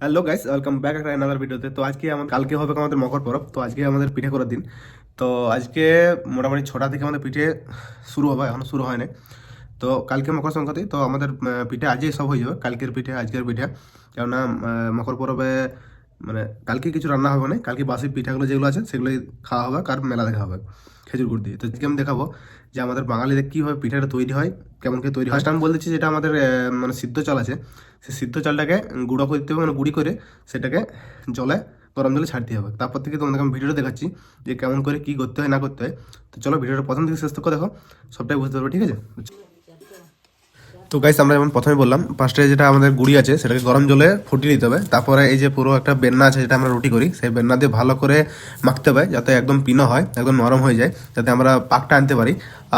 Hello guys, welcome back একটা another ভিডিওতে। তো আজকে কালকে হবে আমাদের মকর পরব। তো আজকে আমাদের পিঠে করার দিন। তো আজকে মোটামুটি 6টা থেকে আমাদের পিঠে শুরু হবে, এখনো শুরু হয়নি। তো কালকে মকর সংক্রান্তি, তো আমাদের পিঠে আজই সব হয়ে যাবে, কালকের পিঠে আজকের পিঠে। কেননা মকর পরবে মানে কালকে কিছু রান্না হবে না, কালকে বাসি পিঠাগুলো যেগুলো আছে সেগুলোই খাওয়া হবে, আর মেলা দেখা হবে খেজুর গুড় দিয়ে। তো আজকে আমি দেখাবো যে আমাদের বাঙালিদের কীভাবে পিঠাটা তৈরি হয়, কেমন করে তৈরি হয়। ফার্স্ট আমি বলে দিচ্ছি, যেটা আমাদের মানে সিদ্ধ চাল আছে, সেই সিদ্ধ চালটাকে গুঁড়ো করতে হবে, মানে গুঁড়ি করে সেটাকে জলে গরম জলে ছাড়তে হবে। তারপর থেকে তোমাদেরকে আমি ভিডিওটা দেখাচ্ছি যে কেমন করে কী করতে হয় না করতে হয়। তো চলো ভিডিওটা প্রথম থেকে শেষ থেকে দেখো, সবটাই বুঝতে পারবে, ঠিক আছে? তো গাইস, আমরা যেমন প্রথমে বললাম, ফার্স্টে যেটা আমাদের গুড়ি আছে সেটাকে গরম জলে ফুটিয়ে দিতে হবে। তারপরে এই যে পুরো একটা বেন্না আছে, যেটা আমরা রুটি করি, সেই বেন্না দিয়ে ভালো করে মাখতে হবে, যাতে একদম পিনো হয়, একদম নরম হয়ে যায়, যাতে আমরা পাকটা আনতে পারি,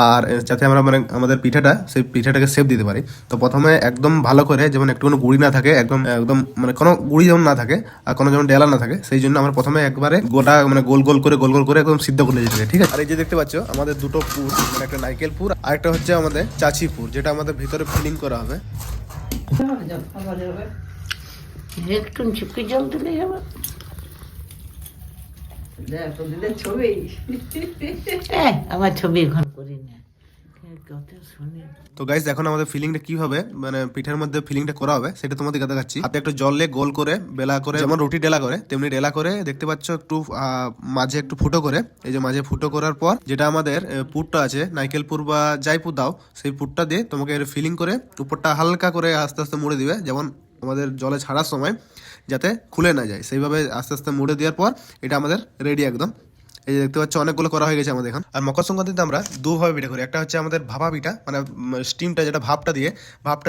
আর যাতে আমরা মানে আমাদের পিঠাটা সেই পিঠাটাকে শেপ দিতে পারি। তো প্রথমে একদম ভালো করে, যেমন একটুখানি গুড়ি না থাকে, একদম একদম মানে কোনো গুড়ি যেমন না থাকে আর কোনো যেমন ডেলা না থাকে, সেই জন্য আমরা প্রথমে একবারে গোটা মানে গোল গোল করে একদম সিদ্ধ করে দিতে হবে, ঠিক আছে? আর এই যে দেখতে পাচ্ছ আমাদের দুটো পুর, মানে একটা নারকেল পুর আর একটা হচ্ছে আমাদের চাচি পুর, যেটা আমাদের ভিতরে ফিলিং করা হবে। একটু চিপকে জল দিলে যাবে। আমার ছবি এখন করি না। তো গাইস, এখন আমাদের ফিলিংটা কি হবে, মানে পিঠার মধ্যে ফিলিংটা করা হবে, সেটা তোমাদের দেখাচ্ছি। হাতে একটু জল নিয়ে গোল করে বেলা করে, যেমন রুটি ডেলা করে তেমনি ডেলা করে, দেখতে পাচ্ছ একটু মাঝে একটু ফুটো করে, এই যে মাঝে ফুটো করার পর যেটা আমাদের পুরটা আছে, নারকেল পুর বা যাই পুর দাও, সেই পুরটা দিয়ে তোমাকে ফিলিং করে উপরটা হালকা করে আস্তে আস্তে মুড়ে দিবে, যেমন আমাদের জলে ছাড়ার সময় যাতে খুলে না যায়, সেইভাবে আস্তে আস্তে মুড়ে দেওয়ার পর এটা আমাদের রেডি একদম। এই যে দেখতে পাচ্ছ অনেকগুলো করা হয়ে গেছে আমাদের এখন। আর মকর সংক্রান্তিতে আমরা দুভাবে পিঠা করি, একটা হচ্ছে আমাদের ভাপা পিঠা, মানে স্টিমটা, যেটা ভাপটা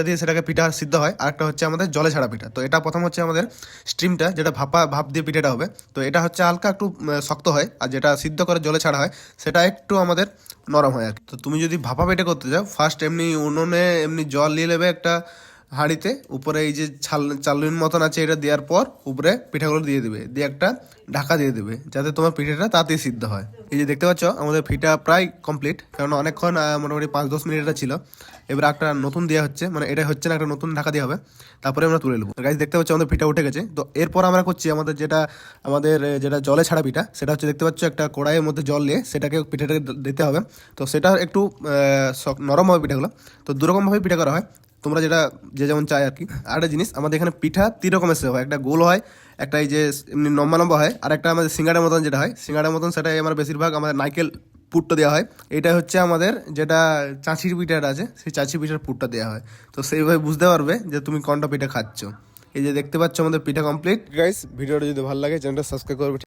দিয়ে সেটাকে পিঠা সিদ্ধ হয়, আর একটা হচ্ছে আমাদের জলে ছাড়া পিঠা। তো এটা প্রথম হচ্ছে আমাদের স্টিমটা, যেটা ভাপ দিয়ে পিঠাটা হবে। তো এটা হচ্ছে হালকা একটু শক্ত হয়, আর যেটা সিদ্ধ করে জলে ছাড়া হয় সেটা একটু আমাদের নরম হয় আর কি। তো তুমি যদি ভাপা পিঠা করতে চাও, ফার্স্ট এমনি উনুনে এমনি জল নিয়ে নেবে একটা হাঁড়িতে, উপরে এই যে চালুনির মতন আছে, এটা দেওয়ার পর উপরে পিঠাগুলো দিয়ে দেবে, দিয়ে একটা ঢাকা দিয়ে দেবে, যাতে তোমার পিঠাটা তাড়াতাড়ি সিদ্ধ হয়। এই যে দেখতে পাচ্ছ আমাদের পিঠা প্রায় কমপ্লিট, কারণ অনেকক্ষণ মোটামুটি 5-10 মিনিট এটা ছিল। এবার একটা নতুন দেওয়া হচ্ছে, মানে এটা হচ্ছে না, একটা নতুন ঢাকা দেওয়া হবে, তারপরে আমরা তুলে নেবো। গাইস, দেখতে পাচ্ছ আমাদের পিঠা উঠে গেছে। তো এরপর আমরা করছি যেটা জলে ছাড়া পিঠা, সেটা হচ্ছে দেখতে পাচ্ছ একটা কড়াইয়ের মধ্যে জল নিয়ে সেটাকে পিঠাটাকে দিতে হবে। তো সেটা একটু নরম হবে পিঠাগুলো। তো দুরকমভাবে পিঠা করা হয়, তোমরা যে যেমন চাই আর কি। আর একটা জিনিস, আমাদের এখানে পিঠা 3 রকমের সেভ হয়, একটা গোল হয়, একটা এই যে এমনি লম্বা লম্বা হয়, আর একটা আমাদের সিঙ্গাড়ার মতন যেটা হয়, সিঙ্গাড়ার মতন সেটাই আমরা বেশিরভাগ আমাদের নারকেল পুরটা দেওয়া হয়। এটা হচ্ছে আমাদের যেটা চাঁচির পিঠাটা আছে, সেই চাঁচি পিঠার পুরটা দেওয়া হয়। তো সেইভাবে বুঝতে পারবে যে তুমি কোনটা পিঠা খাচ্ছ। এই যে দেখতে পাচ্ছ আমাদের পিঠা কমপ্লিট। গাইস, ভিডিওটা যদি ভালো লাগে চ্যানেলটা সাবস্ক্রাইব করবে।